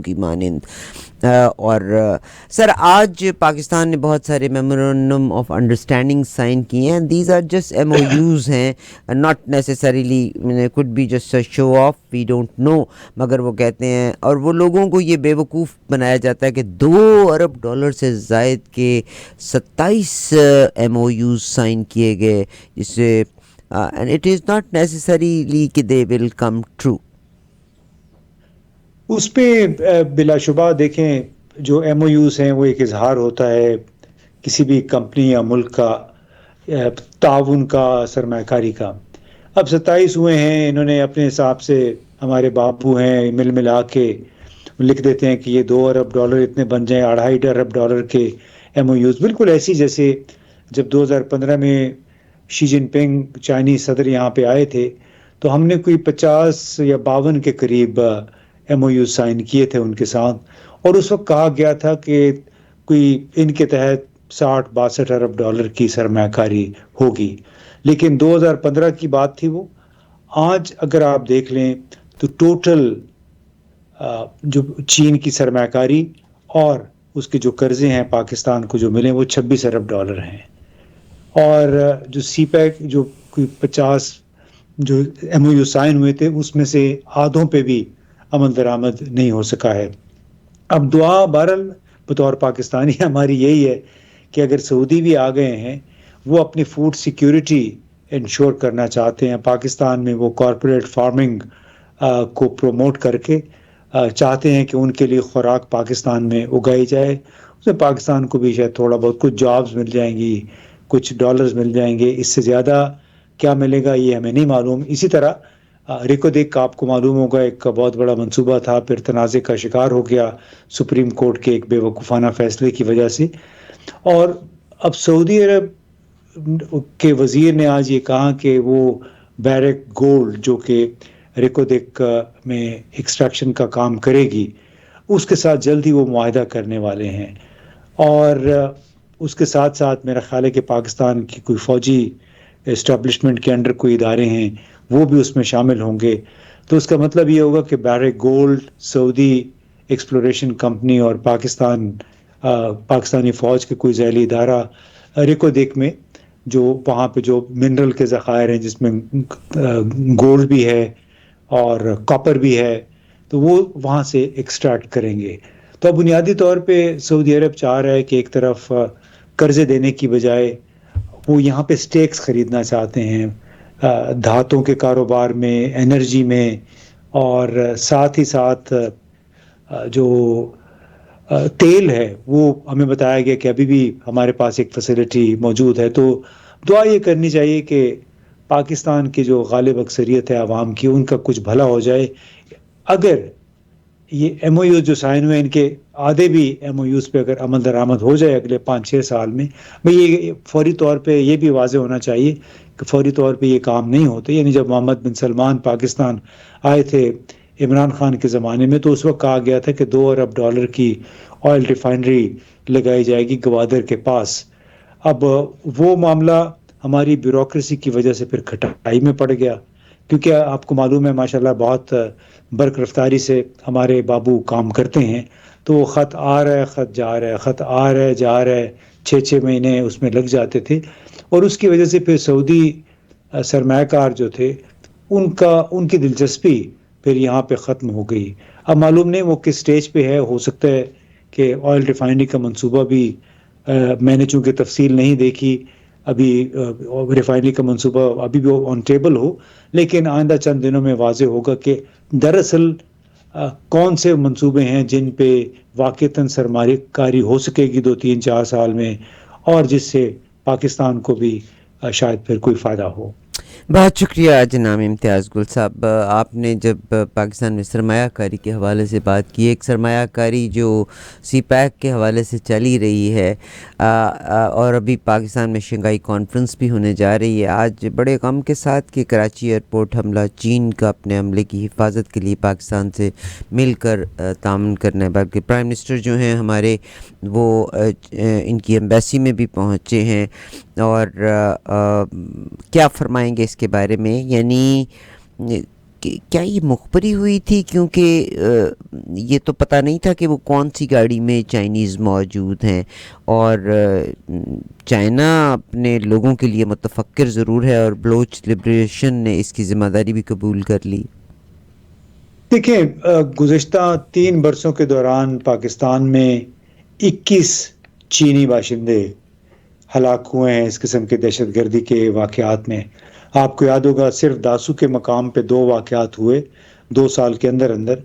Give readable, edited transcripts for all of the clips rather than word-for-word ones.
کی مانند. اور سر آج پاکستان نے بہت سارے میمورنڈم آف انڈرسٹینڈنگ سائن کیے ہیں. These are just M O Us ہیں, not necessarily could be just show off, we don't know. مگر وہ کہتے ہیں, اور وہ لوگوں کو یہ بیوقوف بنایا جاتا ہے کہ $2 ارب سے زائد کے 27 ایم او یوز سائن کیے گئے, جس سے and it is not necessarily کہ دے ول کم ٹرو. اس پہ بلا شبہ دیکھیں جو ایم او یوز ہیں وہ ایک اظہار ہوتا ہے کسی بھی کمپنی یا ملک کا تعاون کا, سرمایہ کاری کا. اب 27 ہوئے ہیں, انہوں نے اپنے حساب سے, ہمارے بابو ہیں, مل ملا کے لکھ دیتے ہیں کہ یہ $2 ارب اتنے بن جائیں, $2.5 ارب کے ایم او یوز. بالکل ایسی جیسے جب 2015 میں شی جن پنگ چائنیز صدر یہاں پہ آئے تھے تو ہم نے کوئی 50 یا 52 کے قریب ایم او یو سائن کیے تھے ان کے ساتھ, اور اس وقت کہا گیا تھا کہ کوئی ان کے تحت $60-62 ارب کی سرمایہ کاری ہوگی. لیکن 2015 کی بات تھی وہ. آج اگر آپ دیکھ لیں تو ٹوٹل جو چین کی سرمایہ کاری اور اس کے جو قرضے ہیں پاکستان کو جو ملے وہ $26 ارب ہیں. اور جو سی پیک جو کوئی 50 جو ایم او یو سائن ہوئے تھے اس میں سے آدھوں پہ بھی عمل درآمد نہیں ہو سکا ہے. اب دعا بہرحال بطور پاکستانی ہماری یہی ہے کہ اگر سعودی بھی آ گئے ہیں, وہ اپنی فوڈ سیکیورٹی انشور کرنا چاہتے ہیں پاکستان میں, وہ کارپوریٹ فارمنگ کو پروموٹ کر کے چاہتے ہیں کہ ان کے لیے خوراک پاکستان میں اگائی جائے, اس میں پاکستان کو بھی شاید تھوڑا بہت کچھ جابز مل جائیں گی, کچھ ڈالرز مل جائیں گے. اس سے زیادہ کیا ملے گا یہ ہمیں نہیں معلوم. اسی طرح ریکو دیک آپ کو معلوم ہوگا ایک بہت بڑا منصوبہ تھا, پھر تنازع کا شکار ہو گیا سپریم کورٹ کے ایک بے وقوفانہ فیصلے کی وجہ سے. اور اب سعودی عرب کے وزیر نے آج یہ کہا کہ وہ بیرک گولڈ جو کہ ریکو دیک میں ایکسٹریکشن کا کام کرے گی, اس کے ساتھ جلد ہی وہ معاہدہ کرنے والے ہیں. اور اس کے ساتھ ساتھ میرا خیال ہے کہ پاکستان کی کوئی فوجی اسٹیبلشمنٹ کے انڈر کوئی ادارے ہیں وہ بھی اس میں شامل ہوں گے. تو اس کا مطلب یہ ہوگا کہ بیرک گولڈ, سعودی ایکسپلوریشن کمپنی اور پاکستانی فوج کے کوئی ذیلی ادارہ ریکو دیک میں جو وہاں پہ جو منرل کے ذخائر ہیں جس میں گولڈ بھی ہے اور کاپر بھی ہے, تو وہ وہاں سے ایکسٹریکٹ کریں گے. تو بنیادی طور پہ سعودی عرب چاہ رہا ہے کہ ایک طرف قرضے دینے کی بجائے وہ یہاں پہ سٹیکس خریدنا چاہتے ہیں دھاتوں کے کاروبار میں, انرجی میں, اور ساتھ ہی ساتھ جو تیل ہے وہ ہمیں بتایا گیا کہ ابھی بھی ہمارے پاس ایک فیسلٹی موجود ہے. تو دعا یہ کرنی چاہیے کہ پاکستان کی جو غالب اکثریت ہے عوام کی, ان کا کچھ بھلا ہو جائے. اگر یہ ایم او یوز جو سائن ہوئے ان کے آدھے بھی ایم او یوز پہ اگر عمل درآمد ہو جائے اگلے 5-6 سال میں, یہ فوری طور پہ یہ بھی واضح ہونا چاہیے کہ فوری طور پہ یہ کام نہیں ہوتے. یعنی جب محمد بن سلمان پاکستان آئے تھے عمران خان کے زمانے میں تو اس وقت کہا گیا تھا کہ $2 ارب کی آئل ریفائنری لگائی جائے گی گوادر کے پاس. اب وہ معاملہ ہماری بیوروکریسی کی وجہ سے پھر کھٹائی میں پڑ گیا, کیونکہ آپ کو معلوم ہے ماشاءاللہ بہت برق رفتاری سے ہمارے بابو کام کرتے ہیں. تو وہ خط آ رہا ہے, خط جا رہا ہے, خط آ رہا ہے, جا رہا ہے, 6 مہینے اس میں لگ جاتے تھے. اور اس کی وجہ سے پھر سعودی سرمایہ کار جو تھے ان کی دلچسپی پھر یہاں پہ ختم ہو گئی. اب معلوم نہیں وہ کس سٹیج پہ ہے, ہو سکتا ہے کہ آئل ریفائنری کا منصوبہ بھی میں نے چونکہ تفصیل نہیں دیکھی ابھی, ریفائنری کا منصوبہ ابھی بھی آن ٹیبل ہو, لیکن آئندہ چند دنوں میں واضح ہوگا کہ دراصل کون سے منصوبے ہیں جن پہ واقعتاً سرمایہ کاری ہو سکے گی 2-3-4 سال میں, اور جس سے پاکستان کو بھی شاید پھر کوئی فائدہ ہو. بہت شکریہ جناب امتیاز گل صاحب. آپ نے جب پاکستان میں سرمایہ کاری کے حوالے سے بات کی, ایک سرمایہ کاری جو سی پیک کے حوالے سے چلی رہی ہے, اور ابھی پاکستان میں شنگھائی کانفرنس بھی ہونے جا رہی ہے, آج بڑے غم کے ساتھ کہ کراچی ایئرپورٹ حملہ چین کا اپنے عملے کی حفاظت کے لیے پاکستان سے مل کر تعاون کرنا ہے, بلکہ پرائم منسٹر جو ہیں ہمارے وہ ان کی ایمبیسی میں بھی پہنچے ہیں. اور کیا فرمائیں گے اس کے بارے میں؟ یعنی کہ کیا یہ مخبری ہوئی تھی؟ کیونکہ یہ تو پتہ نہیں تھا کہ وہ کون سی گاڑی میں چائنیز موجود ہیں، اور چائنا اپنے لوگوں کے لیے متفکر ضرور ہے، اور بلوچ لبریشن نے اس کی ذمہ داری بھی قبول کر لی. دیکھیں، گزشتہ 3 برسوں کے دوران پاکستان میں 21 چینی باشندے ہلاک ہوئے ہیں اس قسم کے دہشت گردی کے واقعات میں. آپ کو یاد ہوگا صرف داسو کے مقام پہ 2 واقعات ہوئے 2 سال کے اندر اندر،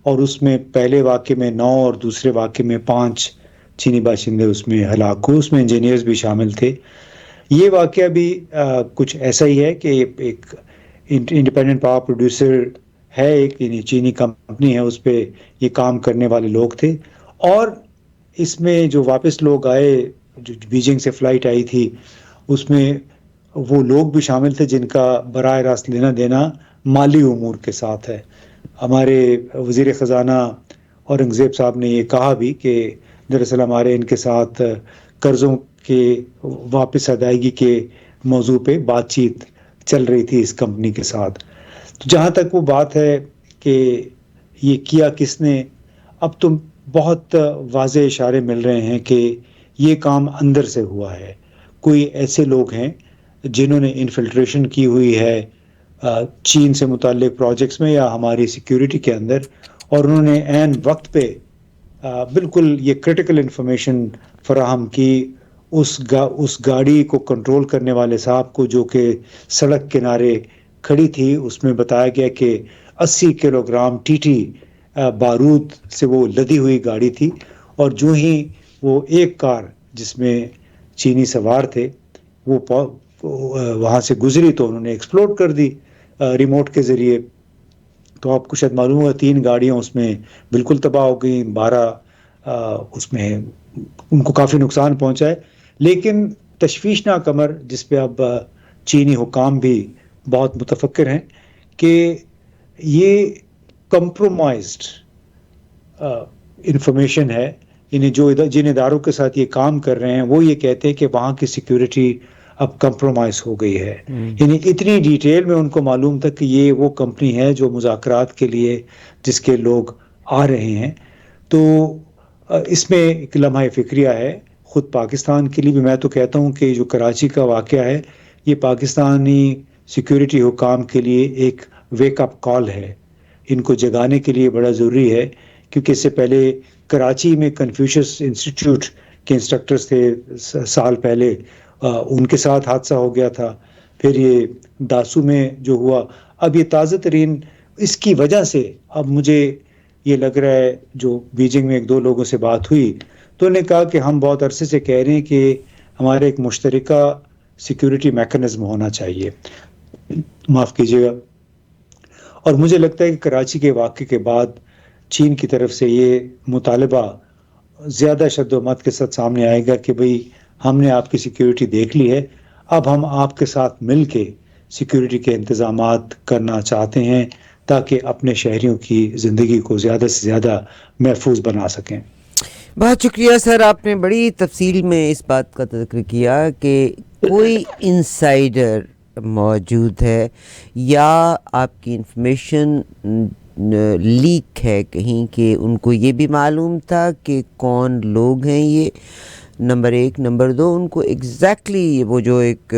اور اس میں پہلے واقعے میں 9 اور دوسرے واقعے میں 5 چینی باشندے اس میں ہلاک ہوئے، اس میں انجینئرز بھی شامل تھے. یہ واقعہ بھی کچھ ایسا ہی ہے کہ ایک انڈیپینڈنٹ پاور پروڈیوسر ہے، ایک چینی کمپنی ہے، اس پہ یہ کام کرنے والے لوگ تھے، اور اس میں جو واپس لوگ آئے، جو بیجنگ سے فلائٹ آئی تھی، اس میں وہ لوگ بھی شامل تھے جن کا براہ راست لینا دینا مالی امور کے ساتھ ہے. ہمارے وزیر خزانہ اورنگزیب صاحب نے یہ کہا بھی کہ دراصل ہمارے ان کے ساتھ قرضوں کے واپس ادائیگی کے موضوع پہ بات چیت چل رہی تھی اس کمپنی کے ساتھ. تو جہاں تک وہ بات ہے کہ یہ کیا کس نے، اب تو بہت واضح اشارے مل رہے ہیں کہ یہ کام اندر سے ہوا ہے. کوئی ایسے لوگ ہیں جنہوں نے انفلٹریشن کی ہوئی ہے چین سے متعلق پروجیکٹس میں یا ہماری سیکیورٹی کے اندر، اور انہوں نے عین وقت پہ بالکل یہ کرٹیکل انفارمیشن فراہم کی اس گاڑی کو کنٹرول کرنے والے صاحب کو جو کہ سڑک کنارے کھڑی تھی. اس میں بتایا گیا کہ 80 کلو گرام ٹی ٹی بارود سے وہ لدی ہوئی گاڑی تھی، اور جو ہی وہ ایک کار جس میں چینی سوار تھے وہ وہاں سے گزری تو انہوں نے ایکسپلوڈ کر دی ریموٹ کے ذریعے. تو آپ کو شاید معلوم ہوا 3 گاڑیاں اس میں بالکل تباہ ہو گئیں، 12 اس میں ان کو کافی نقصان پہنچا ہے. لیکن تشویشناک امر جس پہ اب چینی حکام بھی بہت متفکر ہیں کہ یہ کمپرومائزڈ انفارمیشن ہے. یعنی جن اداروں کے ساتھ یہ کام کر رہے ہیں وہ یہ کہتے ہیں کہ وہاں کی سیکیورٹی اب کمپرومائز ہو گئی ہے. یعنی اتنی ڈیٹیل میں ان کو معلوم تھا کہ یہ وہ کمپنی ہے جو مذاکرات کے لیے جس کے لوگ آ رہے ہیں. تو اس میں ایک لمحہ فکریہ ہے خود پاکستان کے لیے بھی. میں تو کہتا ہوں کہ جو کراچی کا واقعہ ہے یہ پاکستانی سیکیورٹی حکام کے لیے ایک ویک اپ کال ہے. ان کو جگانے کے لیے بڑا ضروری ہے، کیونکہ اس سے پہلے کراچی میں کنفیوشس انسٹیٹیوٹ کے انسٹرکٹرز تھے سال پہلے، ان کے ساتھ حادثہ ہو گیا تھا. پھر یہ داسو میں جو ہوا، اب یہ تازہ ترین اس کی وجہ سے اب مجھے یہ لگ رہا ہے، جو بیجنگ میں 1-2 لوگوں سے بات ہوئی تو انہوں نے کہا کہ ہم بہت عرصے سے کہہ رہے ہیں کہ ہمارے ایک مشترکہ سیکیورٹی میکانزم ہونا چاہیے. معاف کیجیے گا. اور مجھے لگتا ہے کہ کراچی کے واقعے کے بعد چین کی طرف سے یہ مطالبہ زیادہ شد و مت کے ساتھ سامنے آئے گا کہ بھئی ہم نے آپ کی سیکیورٹی دیکھ لی ہے، اب ہم آپ کے ساتھ مل کے سیکیورٹی کے انتظامات کرنا چاہتے ہیں تاکہ اپنے شہریوں کی زندگی کو زیادہ سے زیادہ محفوظ بنا سکیں. بہت شکریہ سر، آپ نے بڑی تفصیل میں اس بات کا ذکر کیا کہ کوئی انسائڈر موجود ہے یا آپ کی انفارمیشن لیک ہے کہیں کہ ان کو یہ بھی معلوم تھا کہ کون لوگ ہیں یہ، نمبر 1. نمبر 2، ان کو ایگزیکٹلی وہ جو ایک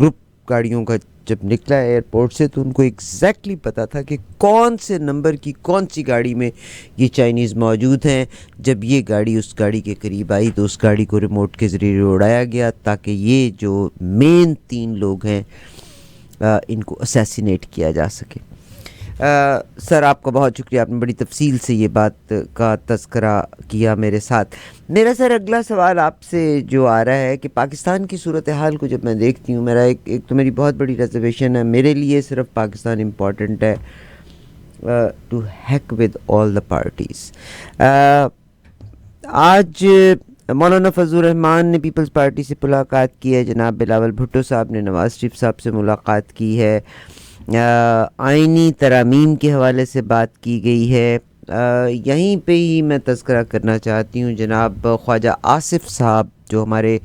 گروپ گاڑیوں کا جب نکلا ایئرپورٹ سے تو ان کو ایگزیکٹلی پتہ تھا کہ کون سے نمبر کی کون سی گاڑی میں یہ چائنیز موجود ہیں. جب یہ گاڑی اس گاڑی کے قریب آئی تو اس گاڑی کو ریموٹ کے ذریعے اڑایا گیا تاکہ یہ جو مین 3 لوگ ہیں ان کو اسیسینیٹ کیا جا سکے. سر آپ کا بہت شکریہ، آپ نے بڑی تفصیل سے یہ بات کا تذکرہ کیا میرے ساتھ. میرا سر اگلا سوال آپ سے جو آ رہا ہے کہ پاکستان کی صورتحال کو جب میں دیکھتی ہوں، میرا ایک تو میری بہت بڑی ریزرویشن ہے، میرے لیے صرف پاکستان امپورٹنٹ ہے to hack with all the parties. آج مولانا فضل الرحمان نے پیپلز پارٹی سے ملاقات کی ہے، جناب بلاول بھٹو صاحب نے نواز شریف صاحب سے ملاقات کی ہے، آئینی ترامیم کے حوالے سے بات کی گئی ہے. یہیں پہ ہی میں تذکرہ کرنا چاہتی ہوں جناب خواجہ آصف صاحب جو ہمارے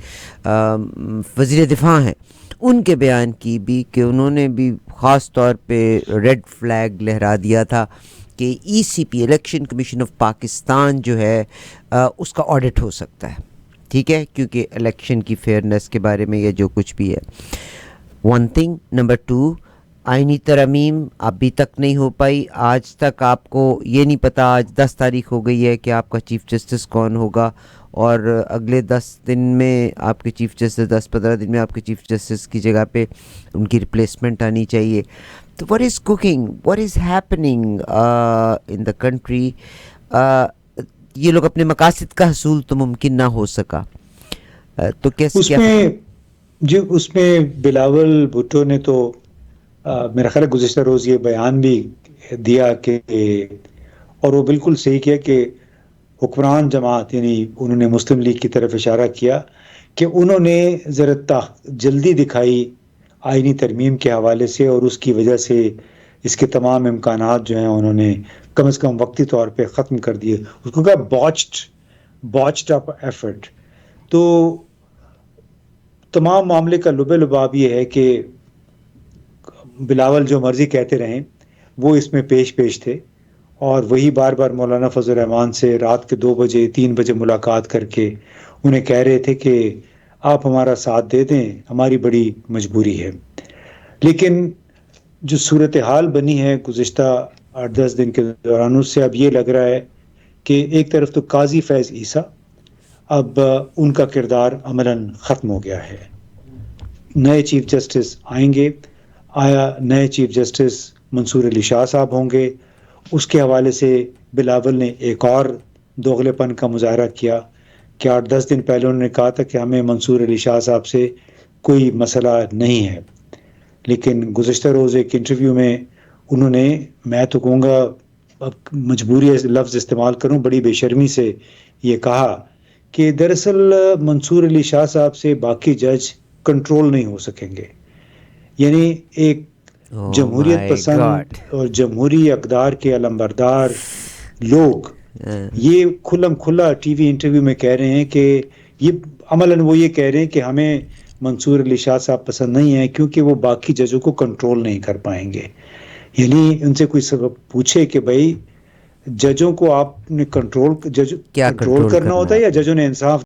وزیر دفاع ہیں، ان کے بیان کی بھی کہ انہوں نے بھی خاص طور پہ ریڈ فلیگ لہرا دیا تھا کہ ای سی پی الیکشن کمیشن آف پاکستان جو ہے اس کا آڈٹ ہو سکتا ہے، ٹھیک ہے، کیونکہ الیکشن کی فیئرنیس کے بارے میں یا جو کچھ بھی ہے. One thing. نمبر ٹو، آئینی ترمیم ابھی تک نہیں ہو پائی. آج تک آپ کو یہ نہیں پتہ، آج 10 تاریخ ہو گئی ہے کہ آپ کا چیف جسٹس کون ہوگا، اور اگلے 10 دن میں آپ کے چیف جسٹس 10-15 دن میں آپ کے چیف جسٹس کی جگہ پہ ان کی ریپلیسمنٹ آنی چاہیے. تو what is cooking, what is happening in the country؟ یہ لوگ اپنے مقاصد کا حصول تو ممکن نہ ہو سکا. تو اس میں بلاول بھٹو نے تو میرا خیال ہے گزشتہ روز یہ بیان بھی دیا کہ، اور وہ بالکل صحیح کیا کہ حکمران جماعت یعنی انہوں نے مسلم لیگ کی طرف اشارہ کیا کہ انہوں نے ذرا جلدی دکھائی آئینی ترمیم کے حوالے سے، اور اس کی وجہ سے اس کے تمام امکانات جو ہیں انہوں نے کم از کم وقتی طور پہ ختم کر دیے. اس کو کہا باچڈ اپ ایفرٹ. تو تمام معاملے کا لب لباب یہ ہے کہ بلاول جو مرضی کہتے رہیں، وہ اس میں پیش تھے، اور وہی بار بار مولانا فضل الرحمان سے رات کے 2 بجے 3 بجے ملاقات کر کے انہیں کہہ رہے تھے کہ آپ ہمارا ساتھ دے دیں، ہماری بڑی مجبوری ہے. لیکن جو صورتحال بنی ہے گزشتہ 8-10 دن کے دوران، اس سے اب یہ لگ رہا ہے کہ ایک طرف تو قاضی فیض عیسیٰ، اب ان کا کردار عملاً ختم ہو گیا ہے. نئے چیف جسٹس آئیں گے، آیا نئے چیف جسٹس منصور علی شاہ صاحب ہوں گے؟ اس کے حوالے سے بلاول نے ایک اور دوغلے پن کا مظاہرہ کیا کہ 8-10 دن پہلے انہوں نے کہا تھا کہ ہمیں منصور علی شاہ صاحب سے کوئی مسئلہ نہیں ہے، لیکن گزشتہ روز ایک انٹرویو میں انہوں نے، میں تو کہوں گا مجبوری لفظ استعمال کروں، بڑی بے شرمی سے یہ کہا کہ دراصل منصور علی شاہ صاحب سے باقی جج کنٹرول نہیں ہو سکیں گے. یعنی ایک جمہوریت پسند اور جمہوری اقدار کے علمبردار لوگ یہ کھلم کھلا ٹی وی انٹرویو میں کہہ رہے ہیں کہ یہ عملاً وہ یہ کہہ رہے ہیں کہ ہمیں منصور علی شاہ صاحب پسند نہیں ہیں کیونکہ وہ باقی ججوں کو کنٹرول نہیں کر پائیں گے. یعنی ان سے کوئی سبب پوچھے کہ بھائی ججوں کو آپ نے کنٹرول کرنا ہوتا ہے یا ججوں نے انصاف